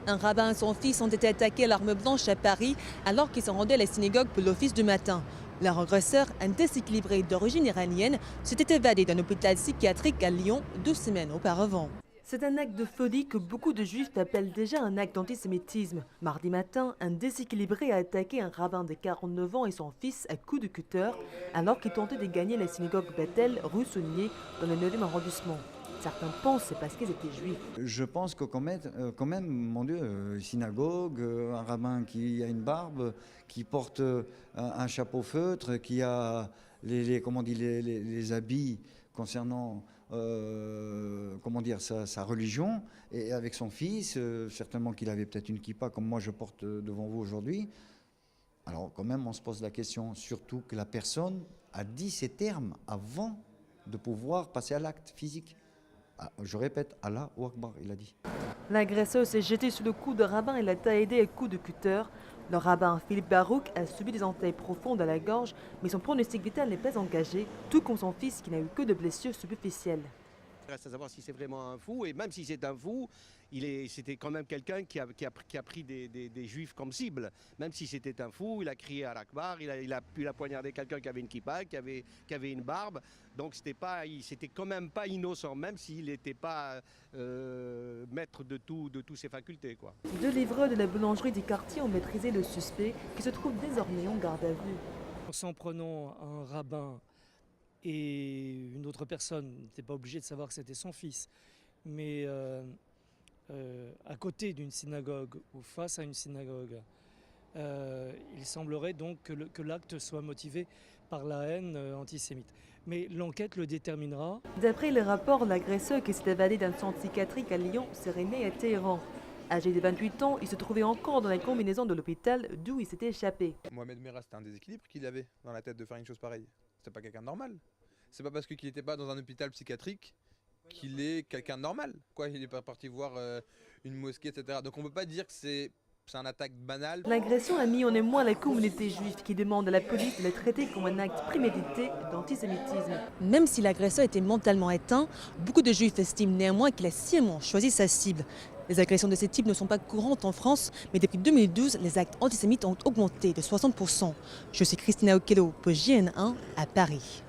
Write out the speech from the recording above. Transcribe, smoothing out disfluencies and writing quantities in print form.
Un rabbin et son fils ont été attaqués à l'arme blanche à Paris alors qu'ils se rendaient à la synagogue pour l'office du matin. Leur agresseur, un déséquilibré d'origine iranienne, s'était évadé d'un hôpital psychiatrique à Lyon 2 semaines auparavant. C'est un acte de folie que beaucoup de juifs appellent déjà un acte d'antisémitisme. Mardi matin, un déséquilibré a attaqué un rabbin de 49 ans et son fils à coups de cutter alors qu'ils tentaient de gagner la synagogue Bethel, rue Saunier, dans le 9e arrondissement. Certains pensent que c'est parce qu'ils étaient juifs. Je pense que quand même, mon Dieu, synagogue, un rabbin qui a une barbe, qui porte un chapeau feutre, qui a les habits concernant sa religion, et avec son fils, certainement qu'il avait peut-être une kippa comme moi je porte devant vous aujourd'hui. Alors quand même on se pose la question, surtout que la personne a dit ces termes avant de pouvoir passer à l'acte physique. Ah, je répète, Allah ou Akbar, il a dit. L'agresseur s'est jeté sur le cou de rabbin et l'a taillé à coups de cutter. Le rabbin Philippe Barouk a subi des entailles profondes à la gorge, mais son pronostic vital n'est pas engagé, tout comme son fils qui n'a eu que de blessures superficielles. Il reste à savoir si c'est vraiment un fou, et même si c'est un fou, c'était quand même quelqu'un qui a pris des juifs comme cible. Même si c'était un fou, il a crié à l'Akbar, il a pu poignarder quelqu'un qui avait une kippa, qui avait une barbe. Donc c'était quand même pas innocent, même s'il n'était pas maître de toutes ses facultés, quoi. 2 livreurs de la boulangerie du quartier ont maîtrisé le suspect qui se trouve désormais en garde à vue. En s'en prenant un rabbin et une autre personne, n'était pas obligé de savoir que c'était son fils, mais à côté d'une synagogue ou face à une synagogue, il semblerait donc que l'acte soit motivé par la haine antisémite. Mais l'enquête le déterminera. D'après les rapports, l'agresseur qui s'est évadé d'un centre psychiatrique à Lyon serait né à Téhéran. Âgé de 28 ans, il se trouvait encore dans la combinaison de l'hôpital d'où il s'était échappé. Mohamed Merah, c'était un déséquilibre qu'il avait dans la tête de faire une chose pareille. C'était pas quelqu'un de normal. C'est pas parce qu'il n'était pas dans un hôpital psychiatrique qu'il est quelqu'un de normal. Il n'est pas parti voir une mosquée, etc. Donc on peut pas dire que c'est une attaque banale. L'agression a mis en émoi la communauté juive qui demande à la police de la traiter comme un acte prémédité d'antisémitisme. Même si l'agresseur était mentalement éteint, beaucoup de juifs estiment néanmoins qu'il a sciemment choisi sa cible. Les agressions de ce type ne sont pas courantes en France, mais depuis 2012, les actes antisémites ont augmenté de 60%. Je suis Christina Okello pour JN1 à Paris.